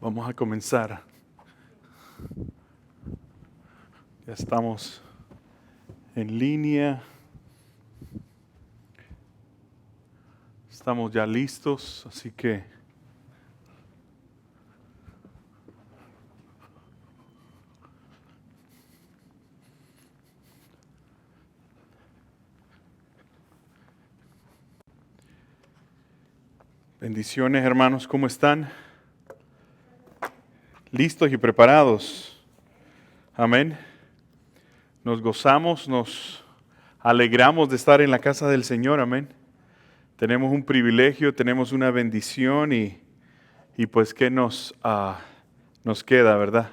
Vamos a comenzar. Ya estamos en línea. Estamos ya listos, así que bendiciones, hermanos, ¿cómo están? ¿Listos y preparados? Amén. Nos gozamos, nos alegramos de estar en la casa del Señor, amén. Tenemos un privilegio, tenemos una bendición y pues ¿qué nos queda, verdad?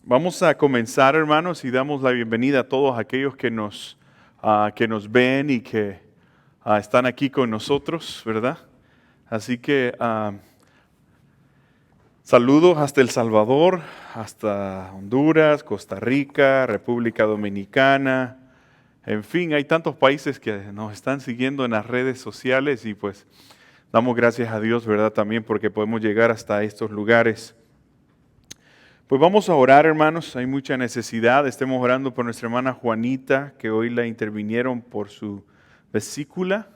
Vamos a comenzar, hermanos, y damos la bienvenida a todos aquellos que nos ven y que están aquí con nosotros, ¿verdad? Así que saludos hasta El Salvador, hasta Honduras, Costa Rica, República Dominicana. En fin, hay tantos países que nos están siguiendo en las redes sociales y pues damos gracias a Dios, ¿verdad? También porque podemos llegar hasta estos lugares. Pues vamos a orar, hermanos, hay mucha necesidad. Estemos orando por nuestra hermana Juanita, que hoy la intervinieron por su vesícula,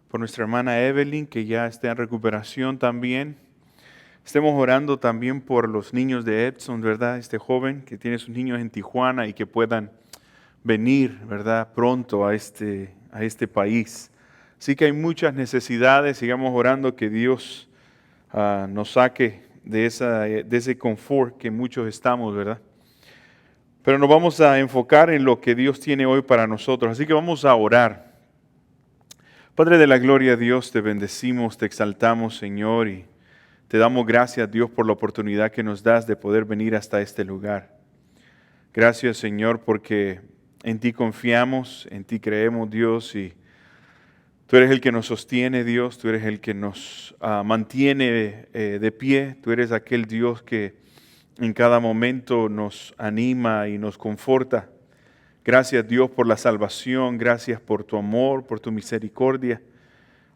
por nuestra hermana Evelyn, que ya está en recuperación también. Estemos orando también por los niños de Edson, ¿verdad? Este joven que tiene sus niños en Tijuana y que puedan venir, ¿verdad? Pronto a este país. Así que hay muchas necesidades. Sigamos orando que Dios nos saque de ese confort que muchos estamos, ¿verdad? Pero nos vamos a enfocar en lo que Dios tiene hoy para nosotros. Así que vamos a orar. Padre de la gloria, Dios, te bendecimos, te exaltamos, Señor, y te damos gracias, Dios, por la oportunidad que nos das de poder venir hasta este lugar. Gracias, Señor, porque en ti confiamos, en ti creemos, Dios, y tú eres el que nos sostiene, Dios, tú eres el que nos mantiene de pie, tú eres aquel Dios que en cada momento nos anima y nos conforta. Gracias, Dios, por la salvación, gracias por tu amor, por tu misericordia.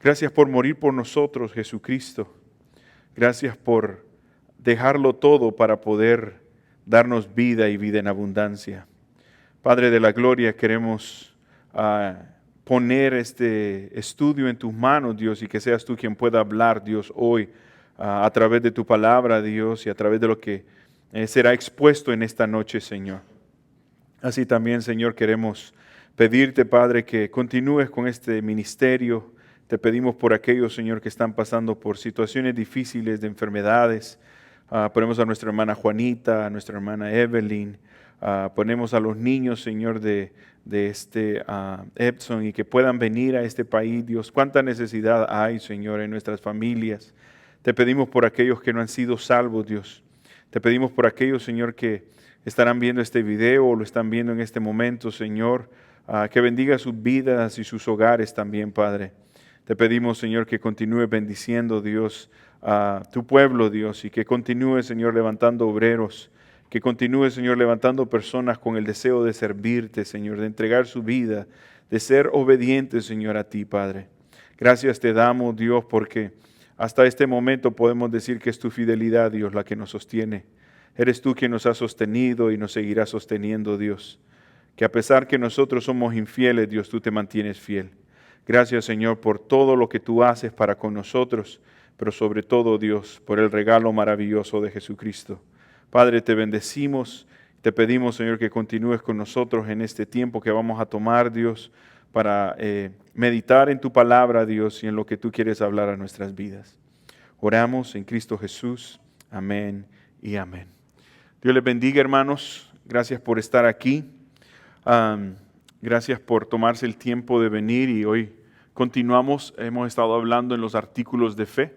Gracias por morir por nosotros, Jesucristo. Gracias por dejarlo todo para poder darnos vida y vida en abundancia. Padre de la gloria, queremos poner este estudio en tus manos, Dios, y que seas tú quien pueda hablar, Dios, hoy a través de tu palabra, Dios, y a través de lo que será expuesto en esta noche, Señor. Así también, Señor, queremos pedirte, Padre, que continúes con este ministerio. Te pedimos por aquellos, Señor, que están pasando por situaciones difíciles de enfermedades. Ponemos a nuestra hermana Juanita, a nuestra hermana Evelyn. Ponemos a los niños, Señor, de Edson y que puedan venir a este país, Dios. Cuánta necesidad hay, Señor, en nuestras familias. Te pedimos por aquellos que no han sido salvos, Dios. Te pedimos por aquellos, Señor, que estarán viendo este video o lo están viendo en este momento, Señor, que bendiga sus vidas y sus hogares también, Padre. Te pedimos, Señor, que continúe bendiciendo, Dios, a tu pueblo, Dios, y que continúe, Señor, levantando obreros, que continúe, Señor, levantando personas con el deseo de servirte, Señor, de entregar su vida, de ser obedientes, Señor, a ti, Padre. Gracias te damos, Dios, porque hasta este momento podemos decir que es tu fidelidad, Dios, la que nos sostiene. Eres tú quien nos ha sostenido y nos seguirá sosteniendo, Dios. Que a pesar que nosotros somos infieles, Dios, tú te mantienes fiel. Gracias, Señor, por todo lo que tú haces para con nosotros, pero sobre todo, Dios, por el regalo maravilloso de Jesucristo. Padre, te bendecimos, te pedimos, Señor, que continúes con nosotros en este tiempo que vamos a tomar, Dios, para meditar en tu palabra, Dios, y en lo que tú quieres hablar a nuestras vidas. Oramos en Cristo Jesús. Amén y amén. Dios les bendiga, hermanos. Gracias por estar aquí. Gracias por tomarse el tiempo de venir y hoy continuamos. Hemos estado hablando en los artículos de fe.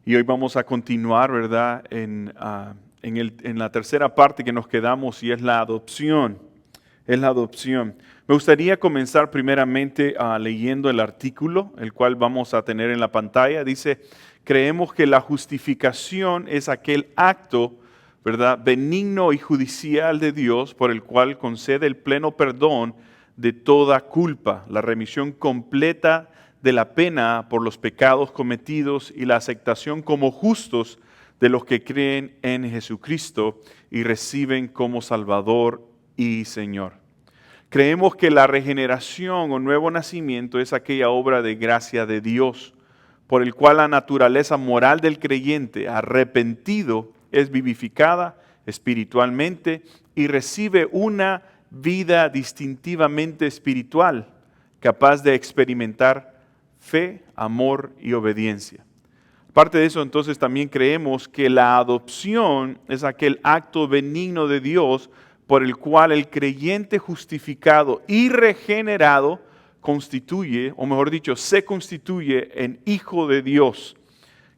Y hoy vamos a continuar, ¿verdad? En la tercera parte que nos quedamos y es la adopción. Es la adopción. Me gustaría comenzar primeramente leyendo el artículo, el cual vamos a tener en la pantalla. Dice, creemos que la justificación es aquel acto, ¿verdad?, benigno y judicial de Dios por el cual concede el pleno perdón de toda culpa, la remisión completa de la pena por los pecados cometidos y la aceptación como justos de los que creen en Jesucristo y reciben como Salvador y Señor. Creemos que la regeneración o nuevo nacimiento es aquella obra de gracia de Dios, por el cual la naturaleza moral del creyente arrepentido es vivificada espiritualmente y recibe una vida distintivamente espiritual, capaz de experimentar fe, amor y obediencia. Aparte de eso, entonces también creemos que la adopción es aquel acto benigno de Dios por el cual el creyente justificado y regenerado constituye, o mejor dicho, se constituye en hijo de Dios.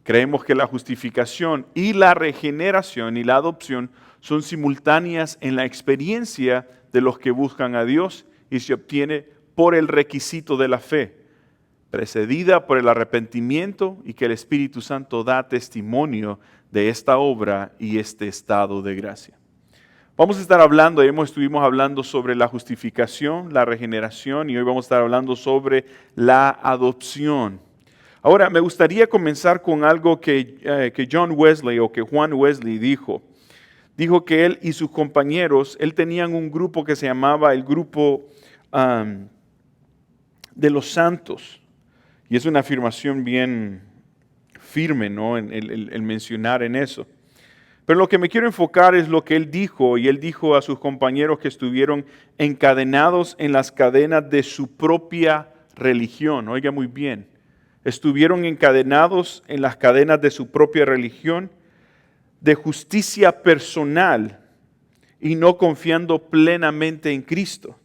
Creemos que la justificación y la regeneración y la adopción son simultáneas en la experiencia de los que buscan a Dios y se obtiene por el requisito de la fe, precedida por el arrepentimiento y que el Espíritu Santo da testimonio de esta obra y este estado de gracia. Vamos a estar hablando, estuvimos hablando sobre la justificación, la regeneración y hoy vamos a estar hablando sobre la adopción. Ahora, me gustaría comenzar con algo que John Wesley o que Juan Wesley dijo. Dijo que él y sus compañeros, él tenían un grupo que se llamaba el grupo de los santos. Y es una afirmación bien firme, ¿no? El mencionar en eso. Pero lo que me quiero enfocar es lo que él dijo, y él dijo a sus compañeros que estuvieron encadenados en las cadenas de su propia religión. Oiga muy bien, estuvieron encadenados en las cadenas de su propia religión, de justicia personal y no confiando plenamente en Cristo.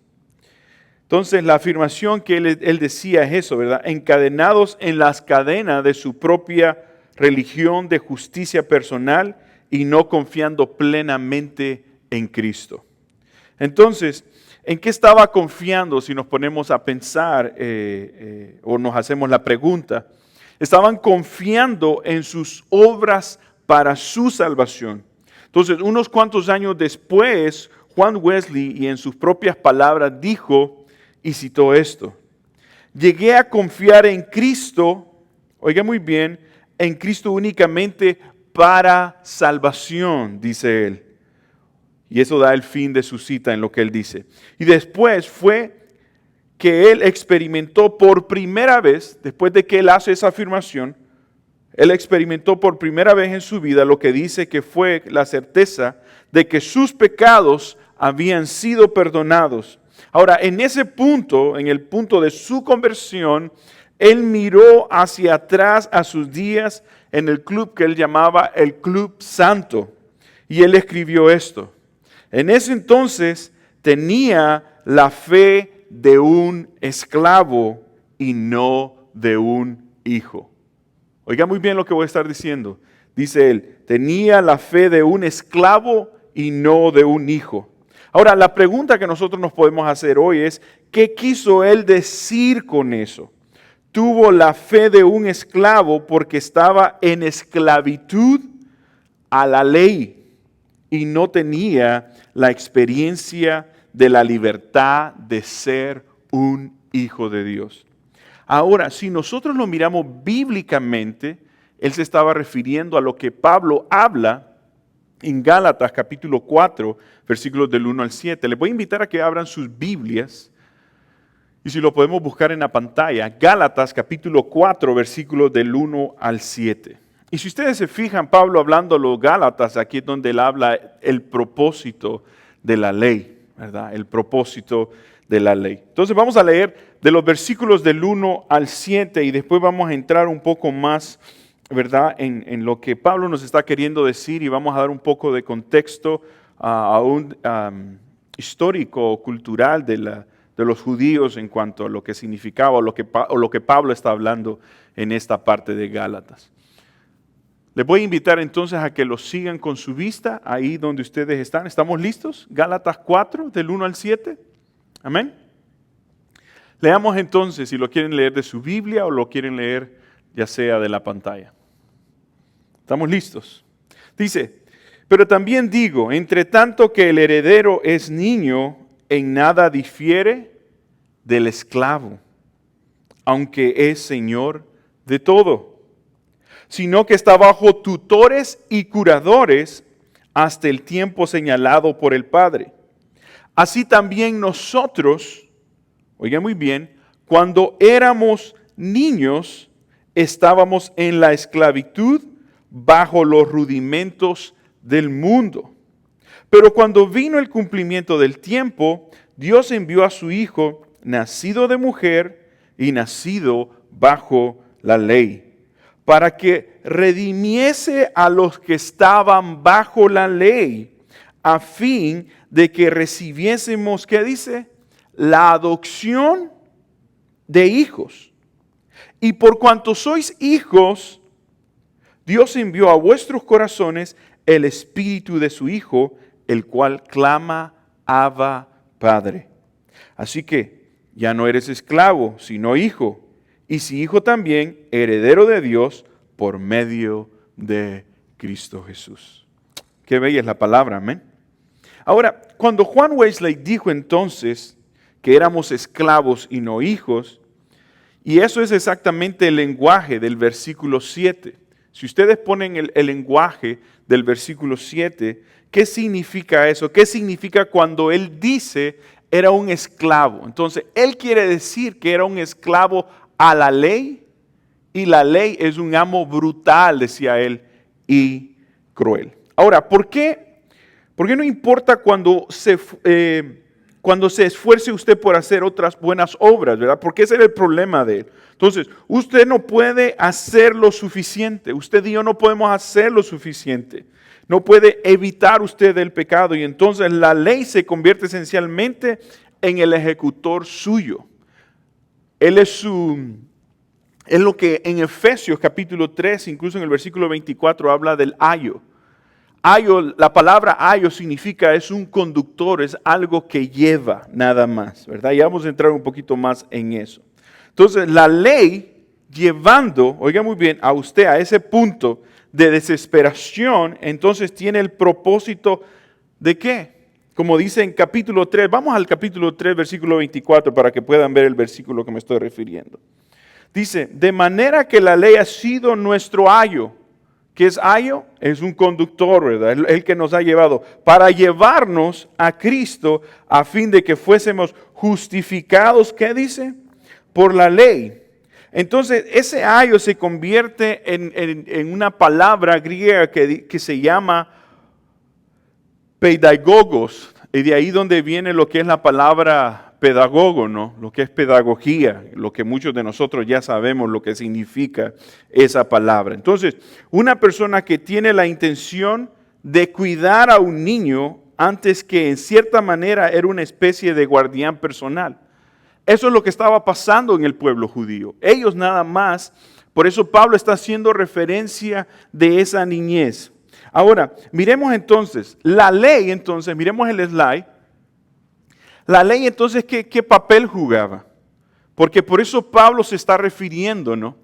Entonces la afirmación que él decía es eso, ¿verdad? Encadenados en las cadenas de su propia religión de justicia personal y no confiando plenamente en Cristo. Entonces, ¿en qué estaba confiando si nos ponemos a pensar o nos hacemos la pregunta? Estaban confiando en sus obras para su salvación. Entonces, unos cuantos años después, Juan Wesley, y en sus propias palabras, dijo y citó esto: llegué a confiar en Cristo, oiga muy bien, en Cristo únicamente para salvación, dice él. Y eso da el fin de su cita en lo que él dice. Y después fue que él experimentó por primera vez, después de que él hace esa afirmación, él experimentó por primera vez en su vida lo que dice que fue la certeza de que sus pecados habían sido perdonados. Ahora, en ese punto, en el punto de su conversión, él miró hacia atrás a sus días en el club que él llamaba el Club Santo. Y él escribió esto: en ese entonces tenía la fe de un esclavo y no de un hijo. Oiga muy bien lo que voy a estar diciendo. Dice él, tenía la fe de un esclavo y no de un hijo. Ahora, la pregunta que nosotros nos podemos hacer hoy es, ¿qué quiso él decir con eso? Tuvo la fe de un esclavo porque estaba en esclavitud a la ley y no tenía la experiencia de la libertad de ser un hijo de Dios. Ahora, si nosotros lo miramos bíblicamente, él se estaba refiriendo a lo que Pablo habla en Gálatas capítulo 4, versículos del 1 al 7. Les voy a invitar a que abran sus Biblias. Y si lo podemos buscar en la pantalla, Gálatas capítulo 4, versículos del 1 al 7. Y si ustedes se fijan, Pablo hablando a los Gálatas, aquí es donde él habla el propósito de la ley, ¿verdad? El propósito de la ley. Entonces vamos a leer de los versículos del 1 al 7 y después vamos a entrar un poco más, ¿verdad? En lo que Pablo nos está queriendo decir y vamos a dar un poco de contexto aún histórico, cultural de los judíos en cuanto a lo que significaba o lo que Pablo está hablando en esta parte de Gálatas. Les voy a invitar entonces a que lo sigan con su vista ahí donde ustedes están. ¿Estamos listos? Gálatas 4, del 1 al 7. Amén. Leamos entonces si lo quieren leer de su Biblia o lo quieren leer ya sea de la pantalla. ¿Estamos listos? Dice, pero también digo, entre tanto que el heredero es niño, en nada difiere del esclavo, aunque es Señor de todo, sino que está bajo tutores y curadores hasta el tiempo señalado por el Padre. Así también nosotros, oiga muy bien, cuando éramos niños, estábamos en la esclavitud bajo los rudimentos del mundo. Pero cuando vino el cumplimiento del tiempo, Dios envió a su Hijo, nacido de mujer y nacido bajo la ley, para que redimiese a los que estaban bajo la ley, a fin de que recibiésemos, ¿qué dice? La adopción de hijos. Y por cuanto sois hijos, Dios envió a vuestros corazones el espíritu de su Hijo, el cual clama, Abba, Padre. Así que ya no eres esclavo, sino hijo, y si hijo también, heredero de Dios por medio de Cristo Jesús. Qué bella es la palabra, amén. Ahora, cuando Juan Wesley dijo entonces que éramos esclavos y no hijos, y eso es exactamente el lenguaje del versículo 7. Si ustedes ponen el lenguaje del versículo 7, ¿qué significa eso? ¿Qué significa cuando él dice era un esclavo? Entonces, él quiere decir que era un esclavo a la ley, y la ley es un amo brutal, decía él, y cruel. Ahora, ¿por qué no importa cuando se esfuerce usted por hacer otras buenas obras, ¿verdad? Porque ese era el problema de él. Entonces, usted no puede hacer lo suficiente. Usted y yo no podemos hacer lo suficiente. No puede evitar usted el pecado. Y entonces la ley se convierte esencialmente en el ejecutor suyo. Él es lo que en Efesios capítulo 3, incluso en el versículo 24, habla del ayo. Ayo, la palabra ayo significa, es un conductor, es algo que lleva nada más, ¿verdad? Y vamos a entrar un poquito más en eso. Entonces, la ley llevando, oiga muy bien, a usted a ese punto de desesperación, entonces tiene el propósito de ¿qué? Como dice en capítulo 3, vamos al capítulo 3, versículo 24, para que puedan ver el versículo que me estoy refiriendo. Dice, de manera que la ley ha sido nuestro ayo. ¿Qué es ayo? Es un conductor, ¿verdad? El que nos ha llevado para llevarnos a Cristo a fin de que fuésemos justificados, ¿qué dice? Por la ley. Entonces, ese ayo se convierte en una palabra griega que se llama pedagogos, y de ahí donde viene lo que es la palabra pedagogo, ¿no? Lo que es pedagogía, lo que muchos de nosotros ya sabemos lo que significa esa palabra. Entonces, una persona que tiene la intención de cuidar a un niño antes que en cierta manera era una especie de guardián personal. Eso es lo que estaba pasando en el pueblo judío. Ellos nada más, por eso Pablo está haciendo referencia de esa niñez. Ahora, miremos entonces, la ley entonces, miremos el slide. La ley entonces, ¿qué papel jugaba? Porque por eso Pablo se está refiriendo, ¿no?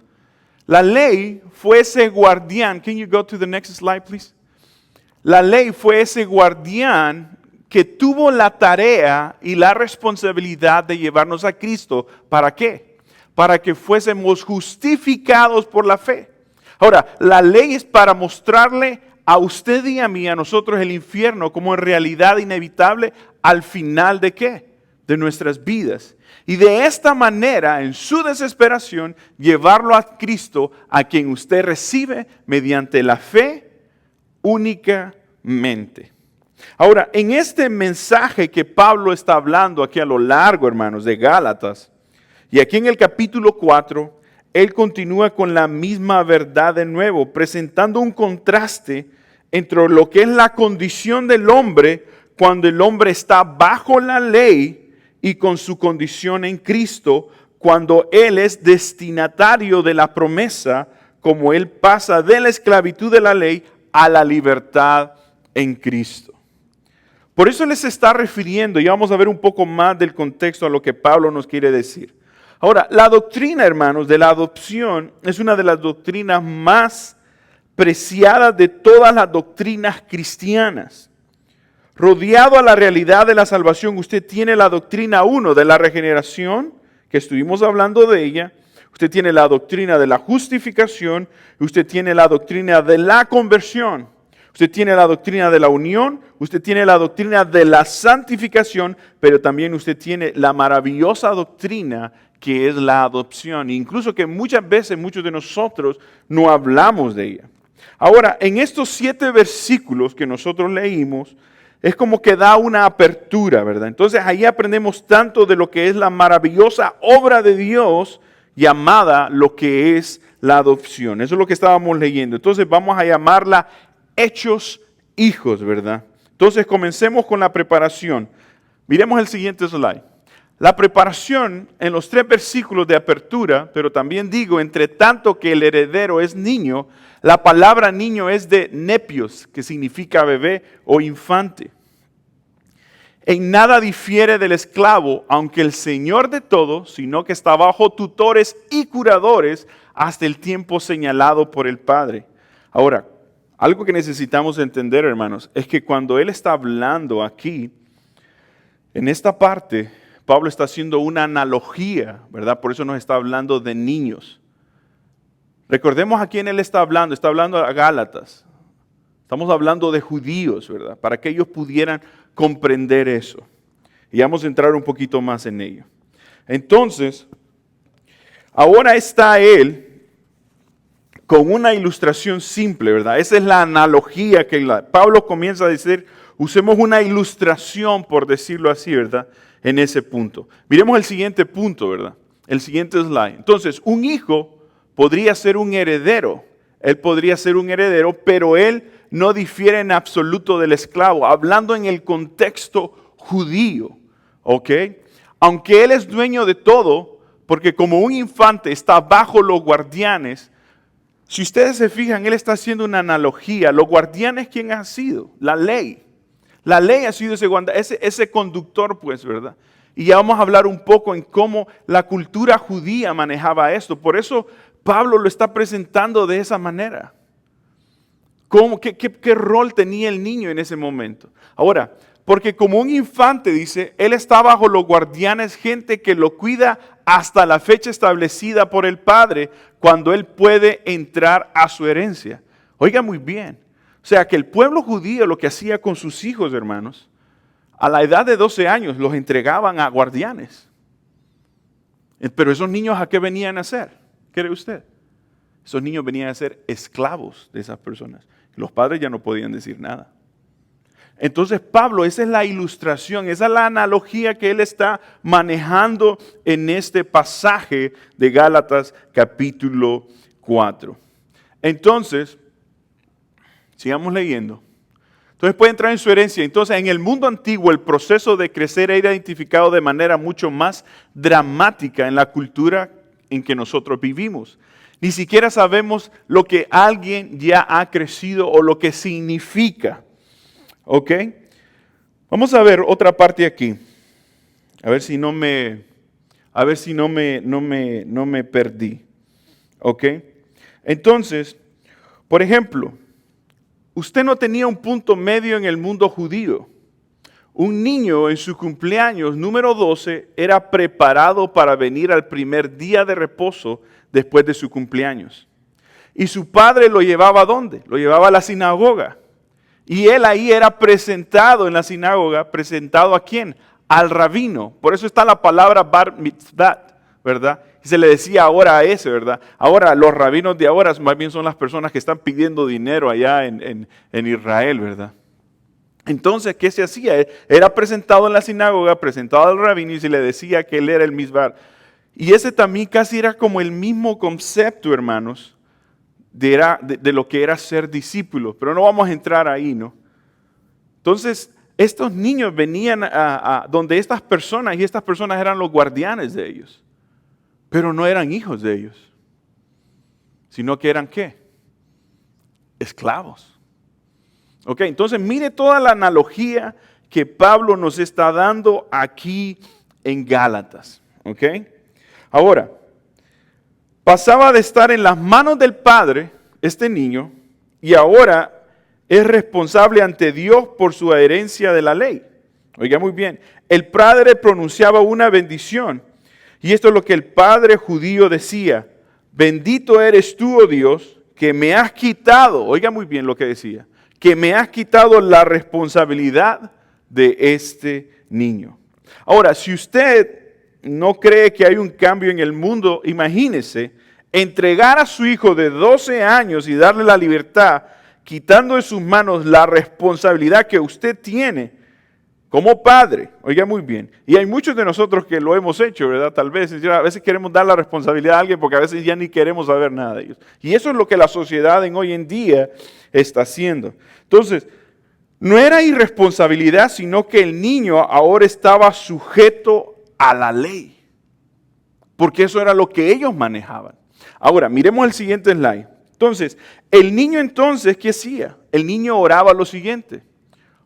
La ley fue ese guardián. Can you go to the next slide, please? La ley fue ese guardián que tuvo la tarea y la responsabilidad de llevarnos a Cristo. ¿Para qué? Para que fuésemos justificados por la fe. Ahora, la ley es para mostrarle a usted y a mí, a nosotros, el infierno como en realidad inevitable al final de ¿qué? De nuestras vidas. Y de esta manera, en su desesperación, llevarlo a Cristo, a quien usted recibe mediante la fe únicamente. Ahora, en este mensaje que Pablo está hablando aquí a lo largo, hermanos, de Gálatas, y aquí en el capítulo 4, él continúa con la misma verdad de nuevo, presentando un contraste entre lo que es la condición del hombre cuando el hombre está bajo la ley y con su condición en Cristo cuando él es destinatario de la promesa, como él pasa de la esclavitud de la ley a la libertad en Cristo. Por eso les está refiriendo, y vamos a ver un poco más del contexto a lo que Pablo nos quiere decir. Ahora, la doctrina, hermanos, de la adopción es una de las doctrinas más preciadas de todas las doctrinas cristianas. Rodeado a la realidad de la salvación, usted tiene la doctrina 1 de la regeneración, que estuvimos hablando de ella, Usted tiene la doctrina de la justificación, usted tiene la doctrina de la conversión, usted tiene la doctrina de la unión, usted tiene la doctrina de la santificación, pero también usted tiene la maravillosa doctrina que es la adopción, incluso que muchas veces muchos de nosotros no hablamos de ella. Ahora, en estos 7 versículos que nosotros leímos, es como que da una apertura, ¿verdad? Entonces ahí aprendemos tanto de lo que es la maravillosa obra de Dios llamada lo que es la adopción. Eso es lo que estábamos leyendo. Entonces vamos a llamarla hechos hijos, ¿verdad? Entonces comencemos con la preparación. Miremos el siguiente slide. La preparación en los 3 versículos de apertura, pero también digo, entre tanto que el heredero es niño, la palabra niño es de nepios, que significa bebé o infante. En nada difiere del esclavo, aunque el Señor de todo, sino que está bajo tutores y curadores hasta el tiempo señalado por el Padre. Ahora, algo que necesitamos entender, hermanos, es que cuando Él está hablando aquí, en esta parte, Pablo está haciendo una analogía, ¿verdad? Por eso nos está hablando de niños. Recordemos a quién Él está hablando a Gálatas. Estamos hablando de judíos, ¿verdad? Para que ellos pudieran comprender eso. Y vamos a entrar un poquito más en ello. Entonces, ahora está Él con una ilustración simple, ¿verdad? Esa es la analogía que Pablo comienza a decir, usemos una ilustración, por decirlo así, ¿verdad? En ese punto. Miremos el siguiente punto, ¿verdad? El siguiente slide. Entonces, un hijo podría ser un heredero. Él podría ser un heredero, pero él no difiere en absoluto del esclavo, hablando en el contexto judío, ¿ok? Aunque él es dueño de todo, porque como un infante está bajo los guardianes, si ustedes se fijan, él está haciendo una analogía. Los guardianes, ¿quién ha sido? La ley. La ley ha sido ese conductor, pues, ¿verdad? Y ya vamos a hablar un poco en cómo la cultura judía manejaba esto. Por eso Pablo lo está presentando de esa manera. ¿Qué rol tenía el niño en ese momento? Ahora, porque como un infante, dice, él está bajo los guardianes, gente que lo cuida hasta la fecha establecida por el Padre, cuando él puede entrar a su herencia. Oiga muy bien. O sea, que el pueblo judío lo que hacía con sus hijos, hermanos, a la edad de 12 años los entregaban a guardianes. Pero esos niños, ¿a qué venían a ser? ¿Cree usted? Esos niños venían a ser esclavos de esas personas. Los padres ya no podían decir nada. Entonces Pablo, esa es la ilustración, esa es la analogía que él está manejando en este pasaje de Gálatas capítulo 4. Entonces, sigamos leyendo. Entonces puede entrar en su herencia. Entonces en el mundo antiguo el proceso de crecer era identificado de manera mucho más dramática en la cultura en que nosotros vivimos. Ni siquiera sabemos lo que alguien ya ha crecido o lo que significa. ¿Ok? Vamos a ver otra parte aquí. A ver si no me perdí. ¿Ok? Entonces, por ejemplo, usted no tenía un punto medio en el mundo judío. Un niño en su cumpleaños número 12 era preparado para venir al primer día de reposo después de su cumpleaños. Y su padre lo llevaba ¿a dónde? Lo llevaba a la sinagoga. Y él ahí era presentado en la sinagoga. ¿Presentado a quién? Al rabino. Por eso está la palabra bar mitzvah, ¿verdad? Y se le decía ahora a ese, ¿verdad? Ahora los rabinos de ahora más bien son las personas que están pidiendo dinero allá en Israel, ¿verdad? Entonces, ¿qué se hacía? Era presentado en la sinagoga, presentado al rabino y se le decía que él era el misbar. Y ese también casi era como el mismo concepto, hermanos, de lo que era ser discípulo. Pero no vamos a entrar ahí, ¿no? Entonces, estos niños venían a donde estas personas, y estas personas eran los guardianes de ellos. Pero no eran hijos de ellos, sino que eran ¿qué? Esclavos. Ok, entonces mire toda la analogía que Pablo nos está dando aquí en Gálatas. Ok, ahora, pasaba de estar en las manos del Padre, este niño, y ahora es responsable ante Dios por su adherencia de la ley. Oiga muy bien, el Padre pronunciaba una bendición Y esto es lo que el padre judío decía: bendito eres tú, oh Dios, que me has quitado, oiga muy bien lo que decía, que me has quitado la responsabilidad de este niño. Ahora, si usted no cree que hay un cambio en el mundo, imagínese entregar a su hijo de 12 años y darle la libertad, quitando de sus manos la responsabilidad que usted tiene como padre. Oiga muy bien. Y hay muchos de nosotros que lo hemos hecho, ¿verdad? Tal vez, a veces queremos dar la responsabilidad a alguien porque a veces ya ni queremos saber nada de ellos. Y eso es lo que la sociedad en hoy en día está haciendo. Entonces, no era irresponsabilidad, sino que el niño ahora estaba sujeto a la ley. Porque eso era lo que ellos manejaban. Ahora, miremos el siguiente slide. Entonces, el niño entonces, ¿qué hacía? El niño oraba lo siguiente: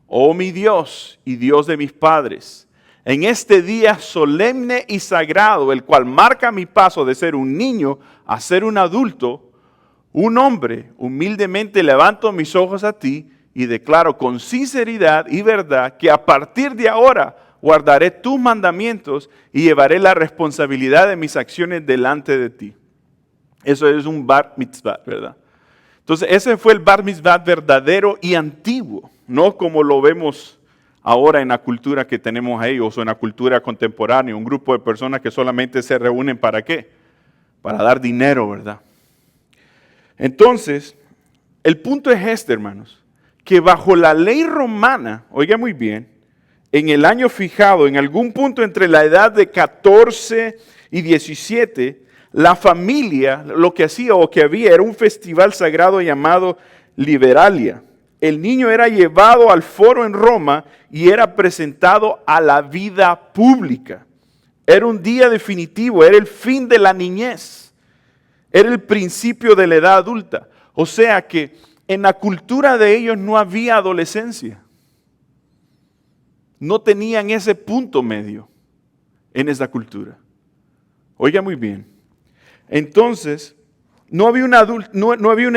oh mi Dios y Dios de mis padres, en este día solemne y sagrado, el cual marca mi paso de ser un niño a ser un adulto, un hombre, humildemente levanto mis ojos a ti y declaro con sinceridad y verdad que a partir de ahora guardaré tus mandamientos y llevaré la responsabilidad de mis acciones delante de ti. Eso es un bar mitzvah, ¿verdad? Entonces ese fue el bar mitzvah verdadero y antiguo, no como lo vemos ahora en la cultura que tenemos ahí, o en la cultura contemporánea, un grupo de personas que solamente se reúnen ¿para qué? Para dar dinero, ¿verdad? Entonces, el punto es este, hermanos, que bajo la ley romana, oiga muy bien, en el año fijado, en algún punto entre la edad de 14 y 17, la familia lo que hacía o que había era un festival sagrado llamado Liberalia. El niño era llevado al foro en Roma y era presentado a la vida pública. Era un día definitivo, era el fin de la niñez, era el principio de la edad adulta. O sea que en la cultura de ellos no había adolescencia. No tenían ese punto medio en esa cultura. Oiga muy bien. Entonces, no había una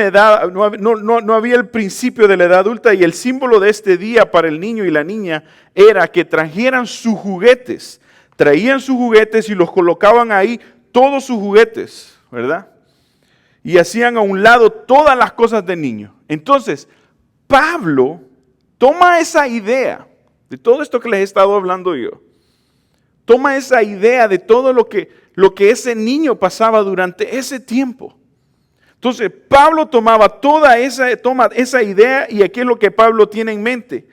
edad, no había el principio de la edad adulta, y el símbolo de este día para el niño y la niña era que trajeran sus juguetes. Traían sus juguetes y los colocaban ahí, todos sus juguetes, ¿verdad? Y hacían a un lado todas las cosas del niño. Entonces, Pablo toma esa idea de todo esto que les he estado hablando yo. Toma esa idea de todo lo que ese niño pasaba durante ese tiempo. Entonces, Pablo toma esa idea, y aquí es lo que Pablo tiene en mente.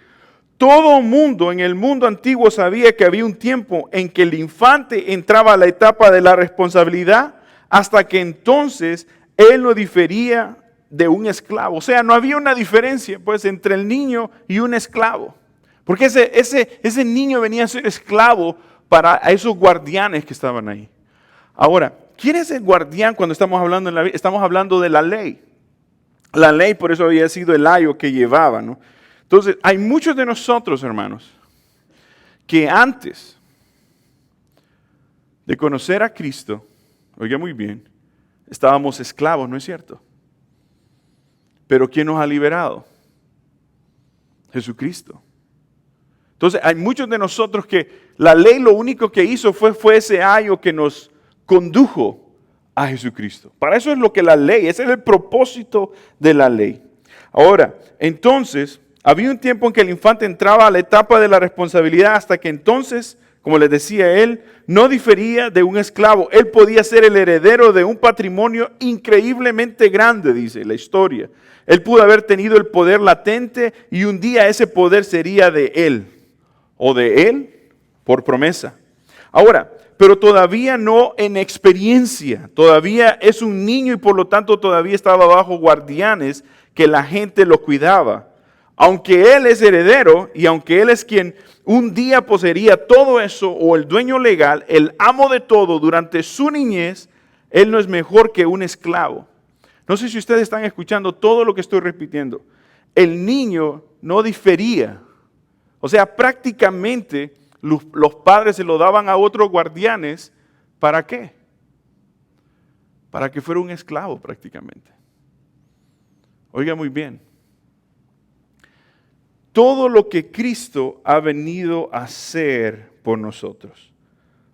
Todo mundo en el mundo antiguo sabía que había un tiempo en que el infante entraba a la etapa de la responsabilidad, hasta que entonces él no difería de un esclavo. O sea, no había una diferencia pues entre el niño y un esclavo. Porque ese niño venía a ser esclavo para esos guardianes que estaban ahí. Ahora, ¿quién es el guardián cuando estamos hablando en la Biblia? Estamos hablando de la ley. La ley por eso había sido el ayo que llevaba, ¿no? Entonces, hay muchos de nosotros, hermanos, que antes de conocer a Cristo, oiga muy bien, estábamos esclavos, ¿no es cierto? Pero ¿quién nos ha liberado? Jesucristo. Entonces, hay muchos de nosotros que la ley lo único que hizo fue ese ayo que nos condujo a Jesucristo. Para eso es lo que la ley, ese es el propósito de la ley. Ahora, entonces, había un tiempo en que el infante entraba a la etapa de la responsabilidad, hasta que entonces, como les decía él, no difería de un esclavo. Él podía ser el heredero de un patrimonio increíblemente grande, dice la historia. Él pudo haber tenido el poder latente y un día ese poder sería de él, o de él por promesa. Ahora, pero todavía no en experiencia, todavía es un niño y por lo tanto todavía estaba bajo guardianes que la gente lo cuidaba. Aunque él es heredero y aunque él es quien un día poseería todo eso, o el dueño legal, el amo de todo durante su niñez, él no es mejor que un esclavo. No sé si ustedes están escuchando todo lo que estoy repitiendo. El niño no difería. O sea, prácticamente los padres se lo daban a otros guardianes. ¿Para qué? Para que fuera un esclavo prácticamente. Oiga muy bien. Todo lo que Cristo ha venido a hacer por nosotros,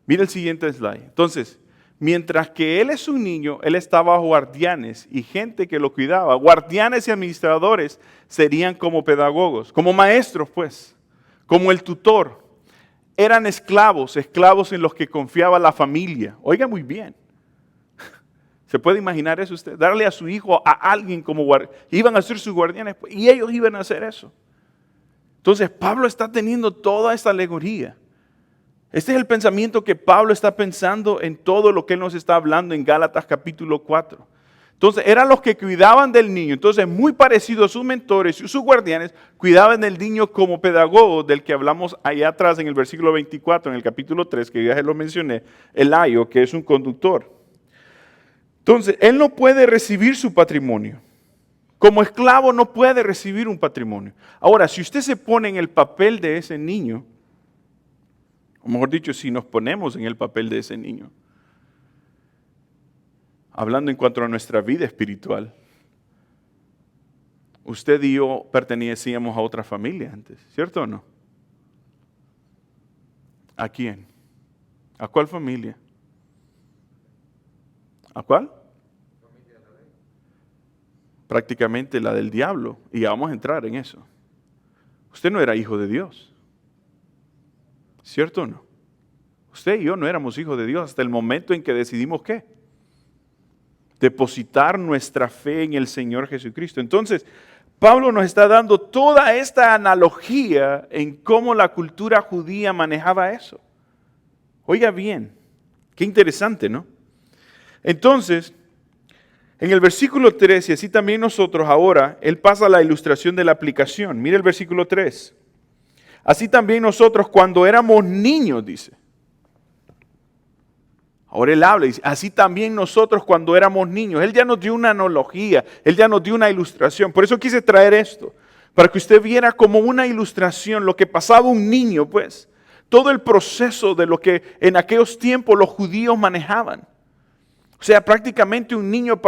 Mira el siguiente slide. Entonces, mientras que él es un niño, él está bajo guardianes y gente que lo cuidaba. Guardianes y administradores serían como pedagogos, como maestros pues, como el tutor. Eran esclavos en los que confiaba la familia. Oiga muy bien. ¿Se puede imaginar eso usted? Darle a su hijo a alguien como guardián. Iban a ser sus guardianes y ellos iban a hacer eso. Entonces Pablo está teniendo toda esta alegoría. Este es el pensamiento que Pablo está pensando en todo lo que él nos está hablando en Gálatas capítulo 4. Entonces eran los que cuidaban del niño. Entonces muy parecido a sus mentores y sus guardianes, cuidaban del niño como pedagogo del que hablamos allá atrás en el versículo 24, en el capítulo 3, que ya se lo mencioné, el ayo, que es un conductor. Entonces él no puede recibir su patrimonio. Como esclavo no puede recibir un patrimonio. Ahora, si usted se pone en el papel de ese niño, o mejor dicho, si nos ponemos en el papel de ese niño, hablando en cuanto a nuestra vida espiritual, usted y yo pertenecíamos a otra familia antes, ¿cierto o no? ¿A quién? ¿A cuál familia? ¿A cuál? Prácticamente la del diablo, y ya vamos a entrar en eso. Usted no era hijo de Dios, ¿cierto o no? Usted y yo no éramos hijos de Dios hasta el momento en que decidimos ¿qué? Depositar nuestra fe en el Señor Jesucristo. Entonces, Pablo nos está dando toda esta analogía en cómo la cultura judía manejaba eso. Oiga bien, qué interesante, ¿no? Entonces, en el versículo 3, y así también nosotros ahora, él pasa a la ilustración de la aplicación. Mire el versículo 3. Así también nosotros cuando éramos niños, dice. Ahora él habla y dice, así también nosotros cuando éramos niños. Él ya nos dio una analogía, él ya nos dio una ilustración. Por eso quise traer esto, para que usted viera como una ilustración lo que pasaba un niño, pues. Todo el proceso de lo que en aquellos tiempos los judíos manejaban. O sea, prácticamente un niño